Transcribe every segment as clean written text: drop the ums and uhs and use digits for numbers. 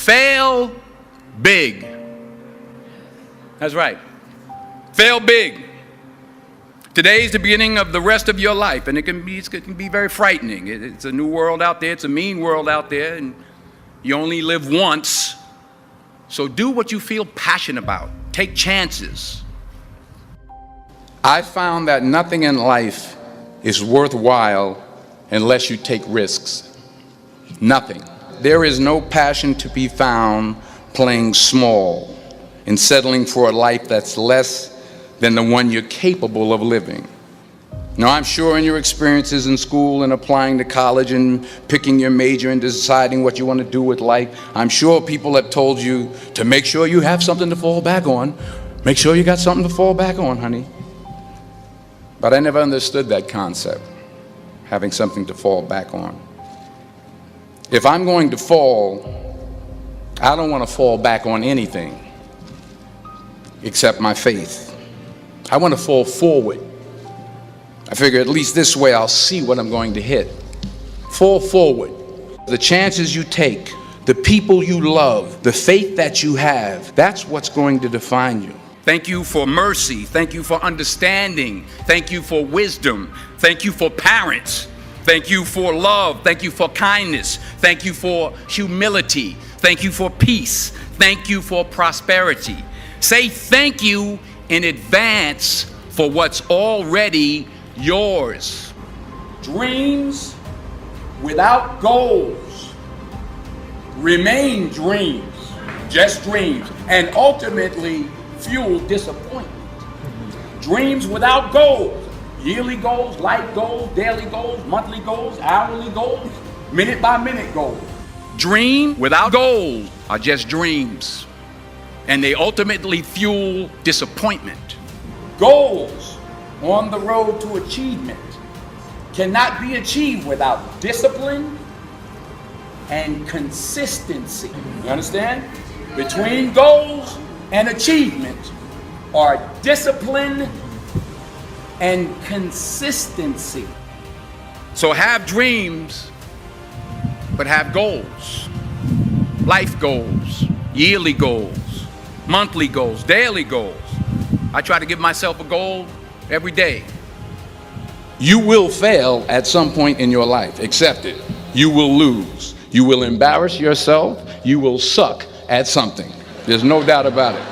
Fail big. That's right. Fail big. Today is the beginning of the rest of your life, and it can be very frightening. It's a new world out there. It's a mean world out there, and you only live once. So do what you feel passionate about. Take chances. I found that nothing in life is worthwhile unless you take risks. Nothing. There is no passion to be found playing small and settling for a life that's less than the one you're capable of living. Now, I'm sure in your experiences in school and applying to college and picking your major and deciding what you want to do with life, I'm sure people have told you to make sure you have something to fall back on. Make sure you got something to fall back on, honey. But I never understood that concept, having something to fall back on. If I'm going to fall, I don't want to fall back on anything except my faith. I want to fall forward. I figure at least this way I'll see what I'm going to hit. Fall forward. The chances you take, the people you love, the faith that you have, that's what's going to define you. Thank you for mercy. Thank you for understanding. Thank you for wisdom. Thank you for parents. Thank you for love. Thank you for kindness. Thank you for humility. Thank you for peace. Thank you for prosperity. Say thank you in advance for what's already yours. Dreams without goals remain dreams, just dreams, and ultimately fuel disappointment. Dreams without goals, yearly goals, life goals, daily goals, monthly goals, hourly goals, minute by minute goals. Dream without goals are just dreams, and they ultimately fuel disappointment. Goals on the road to achievement cannot be achieved without discipline and consistency. You understand? Between goals and achievement are discipline and consistency. So have dreams, but have goals. Life goals, yearly goals, monthly goals, daily goals. I try to give myself a goal every day. You will fail at some point in your life. Accept it. You will lose. You will embarrass yourself. You will suck at something. There's no doubt about it.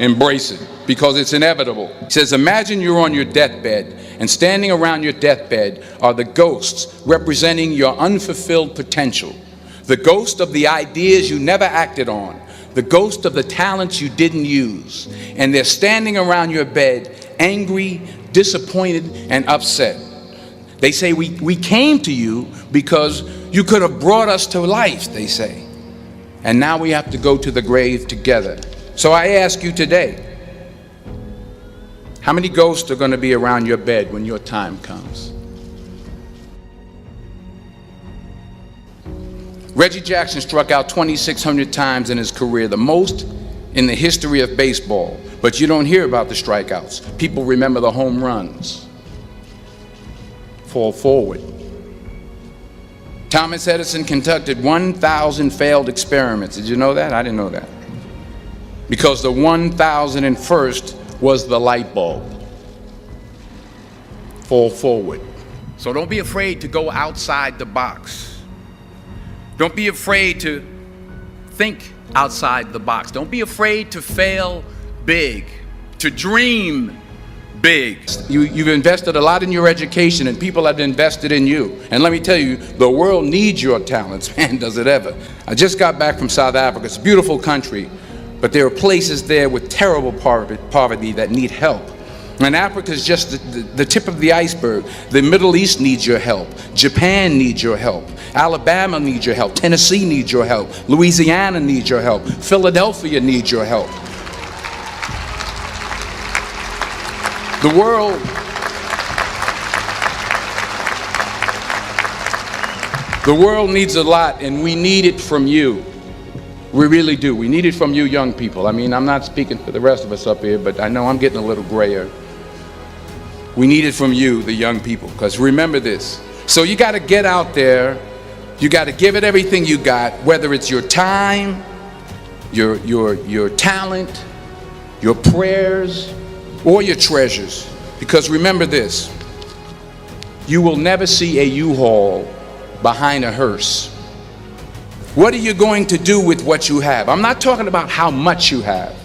Embrace it, because it's inevitable. It says, imagine you're on your deathbed, and standing around your deathbed are the ghosts representing your unfulfilled potential. The ghost of the ideas you never acted on. The ghost of the talents you didn't use. And they're standing around your bed, angry, disappointed, and upset. They say, we came to you because you could have brought us to life, they say. And now we have to go to the grave together. So I ask you today, how many ghosts are going to be around your bed when your time comes? Reggie Jackson struck out 2,600 times in his career, the most in the history of baseball. But you don't hear about the strikeouts. People remember the home runs. Fall forward. Thomas Edison conducted 1,000 failed experiments. Did you know that? I didn't know that. Because the 1,001st was the light bulb. Fall forward. So don't be afraid to go outside the box. Don't be afraid to think outside the box. Don't be afraid to fail big, to dream big. You've invested a lot in your education, and people have invested in you. And let me tell you, the world needs your talents. Man, does it ever. I just got back from South Africa. It's a beautiful country, but there are places there with terrible poverty that need help. And Africa is just the tip of the iceberg. The Middle East needs your help. Japan needs your help. Alabama needs your help. Tennessee needs your help. Louisiana needs your help. Philadelphia needs your help. The world needs a lot, and we need it from you. We really do. We need it from you young people. I mean, I'm not speaking for the rest of us up here, but I know I'm getting a little grayer. We need it from you, the young people, because remember this. So you got to get out there. You got to give it everything you got, whether it's your time, your talent, your prayers, or your treasures. Because remember this, you will never see a U-Haul behind a hearse. What are you going to do with what you have? I'm not talking about how much you have.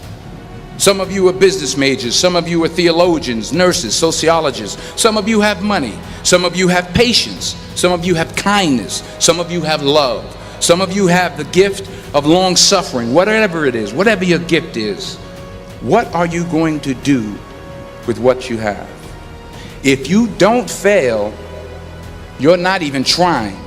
Some of you are business majors, some of you are theologians, nurses, sociologists. Some of you have money, some of you have patience, some of you have kindness, some of you have love, some of you have the gift of long suffering. Whatever it is, whatever your gift is, what are you going to do with what you have? If you don't fail, you're not even trying.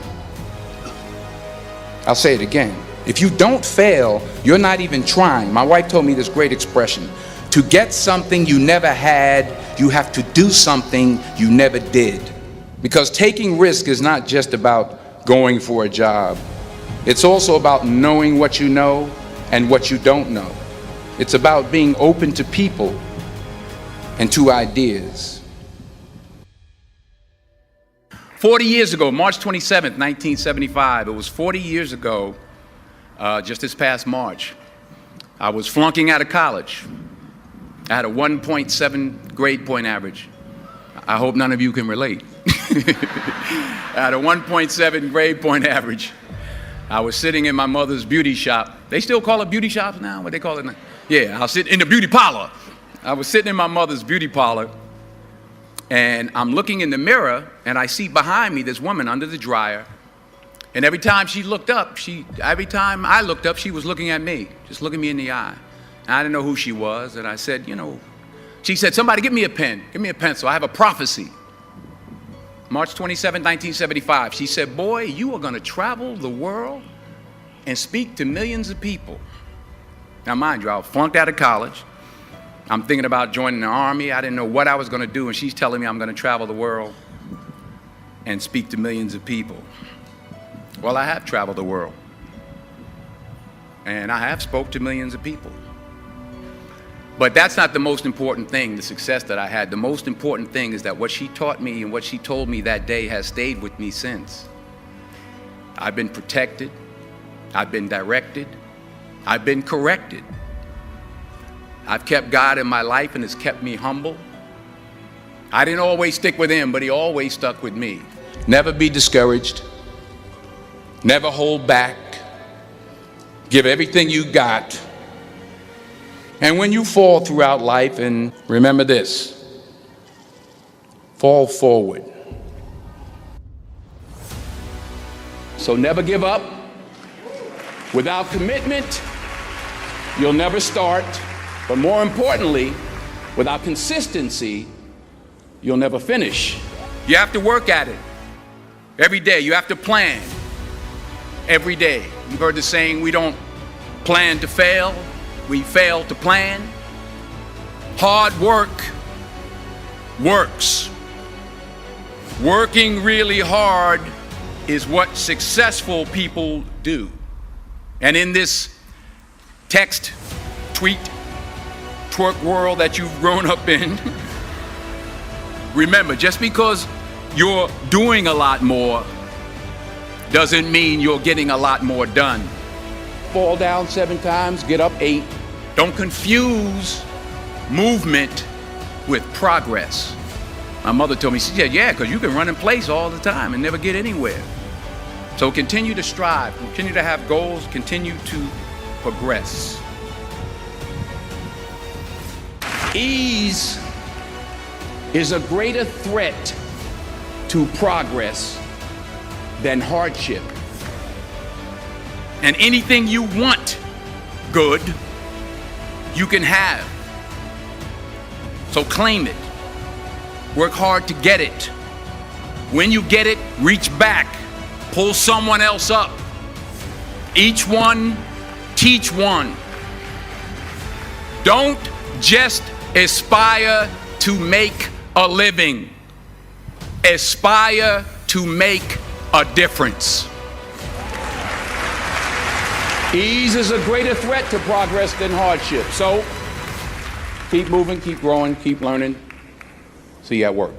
I'll say it again. If you don't fail, you're not even trying. My wife told me this great expression: to get something you never had, you have to do something you never did. Because taking risk is not just about going for a job. It's also about knowing what you know and what you don't know. It's about being open to people and to ideas. 40 years ago, March 27th, 1975, it was 40 years ago, just this past March, I was flunking out of college. I had a 1.7 grade point average. I hope none of you can relate. I had a 1.7 grade point average. I was sitting in my mother's beauty shop. They still call it beauty shops now? What they call it now? Yeah, I'll sit in the beauty parlor. I was sitting in my mother's beauty parlor, and I'm looking in the mirror, and I see behind me this woman under the dryer. And every time she looked up, every time I looked up, she was looking at me, just looking me in the eye. And I didn't know who she was, and I said, she said, "Somebody give me a pen, give me a pencil, I have a prophecy." March 27, 1975, she said, "Boy, you are gonna travel the world and speak to millions of people." Now mind you, I flunked out of college. I'm thinking about joining the army. I didn't know what I was gonna do, and she's telling me I'm gonna travel the world and speak to millions of people. Well, I have traveled the world, and I have spoke to millions of people. But that's not the most important thing, the success that I had. The most important thing is that what she taught me and what she told me that day has stayed with me since. I've been protected, I've been directed, I've been corrected. I've kept God in my life, and it's kept me humble. I didn't always stick with him, but he always stuck with me. Never be discouraged. Never hold back. Give everything you got. And when you fall throughout life, and remember this, fall forward. So never give up. Without commitment, you'll never start. But more importantly, without consistency, you'll never finish. You have to work at it every day. You have to plan every day. You've heard the saying, we don't plan to fail, we fail to plan. Hard work works. Working really hard is what successful people do. And in this text, tweet, twerk world that you've grown up in, remember, just because you're doing a lot more doesn't mean you're getting a lot more done. Fall down 7 times, get up 8. Don't confuse movement with progress. My mother told me, she said, yeah, because you can run in place all the time and never get anywhere. So continue to strive, continue to have goals, continue to progress. Ease is a greater threat to progress than hardship. And anything you want good, you can have. So claim it. Work hard to get it. When you get it, reach back. Pull someone else up. Each one, teach one. Don't just aspire to make a living. Aspire to make a difference. Ease is a greater threat to progress than hardship. So keep moving, keep growing, keep learning. See you at work.